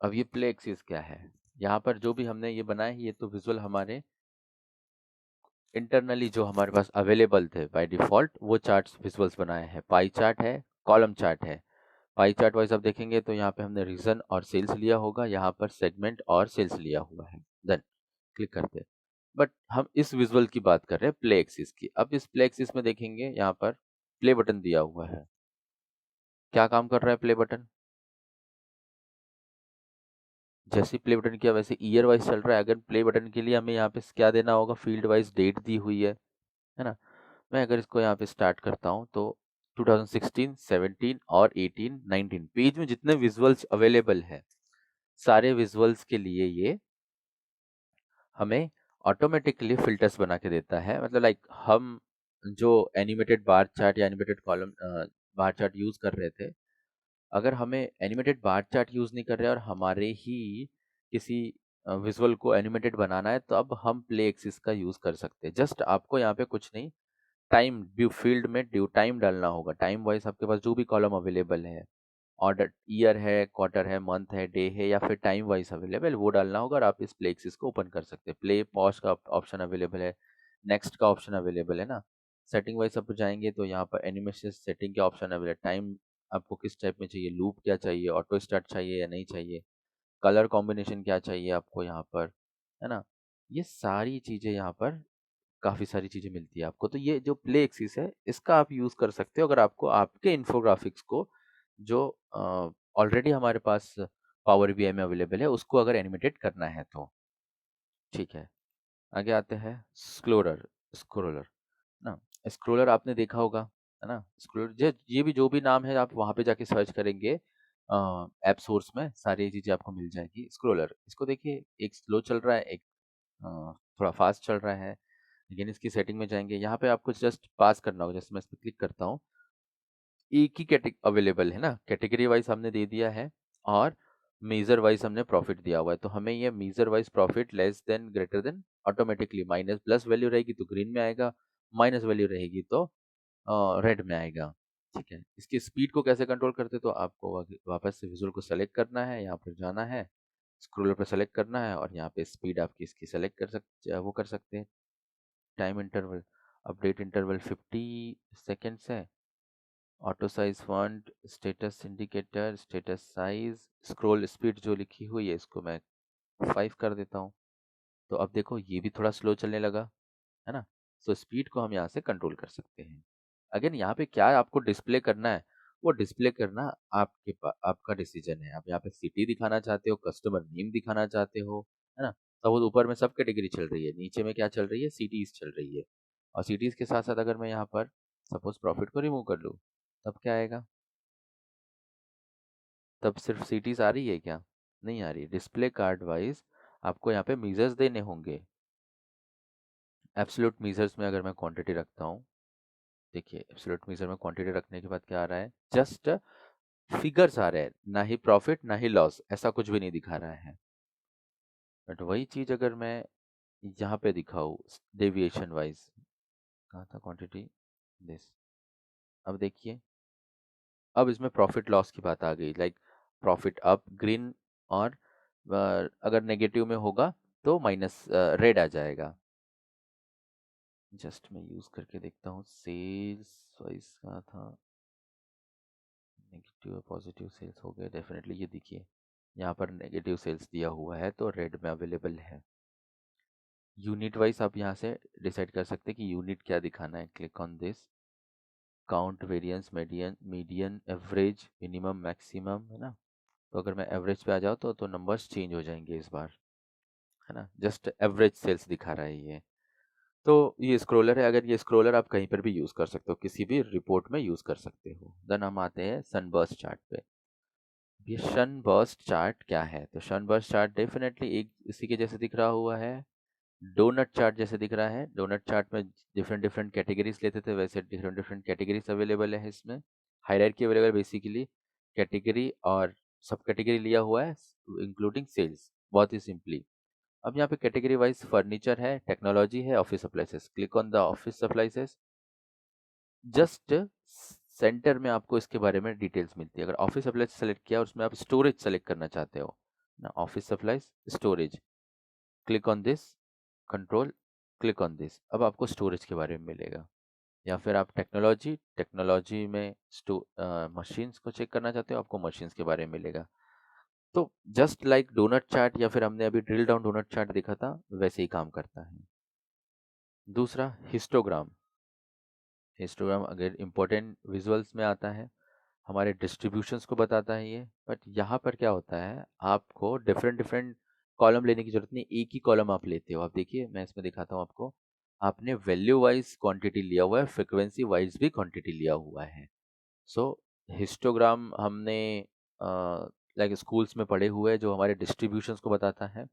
अब ये प्ले एक्सिस क्या है, यहाँ पर जो भी हमने ये बनाया है ये तो विजुअल हमारे इंटरनली जो हमारे पास अवेलेबल थे बाय डिफॉल्ट वो चार्ट्स विजुअल्स बनाए हैं। पाई चार्ट है, कॉलम चार्ट है। पाई चार्ट वाइज आप देखेंगे तो यहाँ पे हमने रीजन और सेल्स लिया होगा, यहाँ पर सेगमेंट और सेल्स लिया हुआ है। देन क्लिक करते हैं, बट हम इस विजुअल की बात कर रहे हैं प्ले एक्सिस की। अब इस प्ले एक्सिस में देखेंगे यहाँ पर प्ले बटन दिया हुआ है। क्या काम कर रहा है प्ले बटन, जैसे प्ले बटन किया वैसे ईयर वाइज चल रहा है। अगर प्ले बटन के लिए हमें यहाँ पे क्या देना होगा, फील्ड वाइज डेट दी हुई है ना। मैं अगर इसको यहाँ पे स्टार्ट करता हूँ तो 2016, 17 और 18, 19 पेज में जितने विजुअल्स अवेलेबल है सारे विजुअल्स के लिए ये हमें ऑटोमेटिकली फिल्टर्स बना के देता है। मतलब लाइक हम जो एनिमेटेड बार चार्ट या animated column bar chart use कर रहे थे, अगर हमें एनिमेटेड बार चार्ट यूज नहीं कर रहे और हमारे ही किसी विजुअल को एनिमेटेड बनाना है, तो अब हम प्ले एक्सिस का यूज कर सकते हैं। जस्ट आपको यहाँ पे कुछ नहीं, टाइम ड्यू फील्ड में ड्यू टाइम डालना होगा। टाइम वाइज आपके पास जो भी कॉलम अवेलेबल है, ऑर्डर ईयर है, क्वार्टर है, मंथ है, डे है, या फिर टाइम वाइज अवेलेबल, वो डालना होगा और आप इस प्ले एक्सिस को ओपन कर सकते हैं। प्ले पॉज का ऑप्शन अवेलेबल है, नेक्स्ट का ऑप्शन अवेलेबल है ना। सेटिंग वाइज आप जाएंगे तो यहाँ पर एनिमेशन सेटिंग के ऑप्शन अवेलेबल है। टाइम आपको किस टाइप में चाहिए, लूप क्या चाहिए, ऑटो स्टार्ट चाहिए या नहीं चाहिए, कलर कॉम्बिनेशन क्या चाहिए आपको यहाँ पर, है ना। ये सारी चीज़ें यहाँ पर, काफ़ी सारी चीज़ें मिलती है आपको। तो ये जो प्ले एक्सिस है, इसका आप यूज़ कर सकते हो अगर आपको आपके इन्फोग्राफिक्स को जो ऑलरेडी हमारे पास पावर बीआई में अवेलेबल है, उसको अगर एनिमेटेड करना है तो। ठीक है, आगे आते हैं स्क्रोलर। स्क्रोलर ना, स्क्रोलर आपने देखा होगा, है ना। स्क्रोलर ये भी जो भी नाम है, आप वहाँ पे जाके सर्च करेंगे ऐप सोर्स में, सारी चीज़ें आपको मिल जाएगी। स्क्रोलर, इसको देखिए, एक स्लो चल रहा है, एक थोड़ा फास्ट चल रहा है। लेकिन इसकी सेटिंग में जाएंगे, यहाँ पे आपको जस्ट पास करना होगा। जैसे मैं इस पर क्लिक करता हूँ, एक ही कैटेगरी अवेलेबल है ना, कैटेगरी वाइज हमने दे दिया है और मेजर वाइज हमने प्रॉफिट दिया हुआ है। तो हमें ये measure wise profit less than greater than, automatically minus plus value रहेगी तो ग्रीन में आएगा, माइनस वैल्यू रहेगी तो रेड में आएगा। ठीक है, इसकी स्पीड को कैसे कंट्रोल करते, तो आपको वापस से विजुअल को सेलेक्ट करना है, यहाँ पर जाना है, स्क्रोलर पर सेलेक्ट करना है और यहाँ पे स्पीड आपकी इसकी सेलेक्ट कर सकते, वो कर सकते हैं। Time interval, update interval 50 seconds है। Auto size font, status indicator, status size, scroll speed जो लिखी हुई है, इसको मैं 5 कर देता हूँ। तो अब देखो ये भी थोड़ा स्लो चलने लगा, है ना। सो स्पीड को हम यहाँ से कंट्रोल कर सकते हैं। अगेन यहाँ पे क्या आपको डिस्प्ले करना है, वो डिस्प्ले करना आपका डिसीजन है। आप यहाँ पे सिटी दिखाना चाहते हो, कस्टमर नेम दिखाना चाहते हो, है ना। सपोज ऊपर में सब कैटेगरी चल रही है, नीचे में क्या चल रही है, सिटीज चल रही है। और सिटीज के साथ साथ अगर मैं यहाँ पर सपोज प्रॉफिट को रिमूव कर लूँ, तब क्या आएगा, तब सिर्फ सिटीज आ रही है क्या, नहीं आ रही। डिस्प्ले कार्ड वाइज आपको यहाँ पे मीजर्स देने होंगे। एब्सोल्यूट मीजर्स में अगर मैं क्वांटिटी रखता हूँ, देखिए एब्सोल्यूट मीजर में क्वांटिटी रखने के बाद क्या आ रहा है, जस्ट फिगर्स आ रहे हैं, ना ही प्रॉफिट ना ही लॉस, ऐसा कुछ भी नहीं दिखा रहा है। बट वही चीज अगर मैं यहाँ पे दिखाऊँ डेविएशन वाइज, कहाँ था क्वांटिटी, दिस, अब देखिए, अब इसमें प्रॉफिट लॉस की बात आ गई। लाइक प्रॉफिट अप ग्रीन, और अगर नेगेटिव में होगा तो माइनस रेड आ जाएगा। जस्ट मैं यूज करके देखता हूँ, सेल्स वाइज कहाँ था, नेगेटिव और पॉजिटिव सेल्स हो गए डेफिनेटली। ये देखिए यहाँ पर नेगेटिव सेल्स दिया हुआ है तो रेड में अवेलेबल है। यूनिट वाइज आप यहाँ से डिसाइड कर सकते हैं कि यूनिट क्या दिखाना है। Click on this, count, variance, median, median, average, minimum, maximum, है ना। तो अगर मैं एवरेज पे आ जाऊँ तो नंबर्स चेंज हो जाएंगे इस बार, है ना। जस्ट एवरेज सेल्स दिखा रहा है ये। तो ये स्क्रोलर है, अगर ये स्क्रोलर आप कहीं पर भी यूज कर सकते हो, किसी भी रिपोर्ट में यूज कर सकते हो। देन हम आते हैं सनबर्स्ट चार्ट पे। ये सनबर्स्ट चार्ट क्या है, तो सनबर्स्ट चार्ट डेफिनेटली एक इसी के जैसे दिख रहा हुआ है, डोनट चार्ट जैसे दिख रहा है। डोनट चार्ट में डिफरेंट डिफरेंट कैटेगरीज लेते थे, वैसे डिफरेंट डिफरेंट कैटेगरीज अवेलेबल है इसमें। हायरार्की अवेलेबल, बेसिकली कैटेगरी और सब कैटेगरी लिया हुआ है, इंक्लूडिंग सेल्स, बहुत ही सिंपली। अब यहाँ पे कैटेगरी वाइज फर्नीचर है, टेक्नोलॉजी है, office appliances. Click on the office appliances, just centre में आपको इसके बारे में डिटेल्स मिलती है। अगर ऑफिस सप्लाईज सेलेक्ट किया और उसमें आप स्टोरेज सेलेक्ट करना चाहते हो ना, office supplies storage, click on this, control, click on this, अब आपको स्टोरेज के बारे में मिलेगा। या फिर आप टेक्नोलॉजी, टेक्नोलॉजी में मशीन्स को चेक करना चाहते हो, आपको मशीन्स के बारे में मिलेगा। तो जस्ट लाइक डोनट चार्ट, या फिर हमने अभी ड्रिल डाउन डोनट चार्ट देखा था, वैसे ही काम करता है। दूसरा हिस्टोग्राम। हिस्टोग्राम अगर इम्पोर्टेंट विजुअल्स में आता है, हमारे डिस्ट्रीब्यूशंस को बताता है ये। बट यहाँ पर क्या होता है, आपको डिफरेंट डिफरेंट कॉलम लेने की जरूरत नहीं, एक ही कॉलम आप लेते हो। आप देखिए मैं इसमें दिखाता हूँ आपको, आपने वैल्यू वाइज क्वांटिटी लिया हुआ है, फ्रिक्वेंसी वाइज भी क्वांटिटी लिया हुआ है। सो हिस्टोग्राम हमने लाइक स्कूल्स में पढ़े हुए हैं, जो हमारे डिस्ट्रीब्यूशंस को बताता है।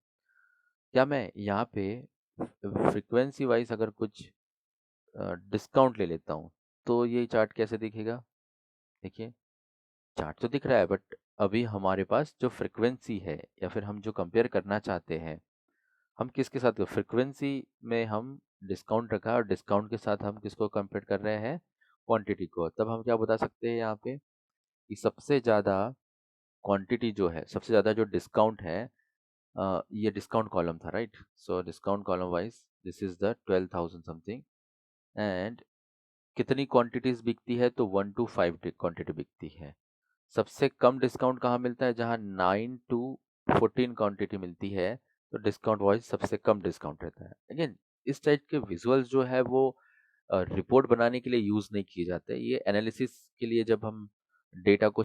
क्या मैं यहाँ पे फ्रीक्वेंसी वाइज अगर कुछ डिस्काउंट ले लेता हूँ तो ये चार्ट कैसे दिखेगा? देखिए, चार्ट तो दिख रहा है बट अभी हमारे पास जो फ्रीक्वेंसी है या फिर हम जो कंपेयर करना चाहते हैं, हम किसके साथ? फ्रीक्वेंसी में हम डिस्काउंट रखा और डिस्काउंट के साथ हम किसको कंपेयर कर रहे हैं? क्वांटिटी को। तब हम क्या बता सकते हैं यहाँ पे कि सबसे ज़्यादा क्वांटिटी जो है, सबसे ज़्यादा जो डिस्काउंट है, ये डिस्काउंट कॉलम था, right? So discount column wise this is the 12,000 something. And कितनी क्वांटिटीज बिकती है? तो 1 to 5 क्वांटिटी बिकती है। सबसे कम डिस्काउंट कहाँ मिलता है? जहाँ 9 to 14 क्वांटिटी मिलती है, तो डिस्काउंट वाइज सबसे कम डिस्काउंट रहता है। अगेन, इस टाइप के विजुअल्स जो है वो रिपोर्ट बनाने के लिए यूज नहीं किए जाते, ये एनालिसिस के लिए जब हम डेटा को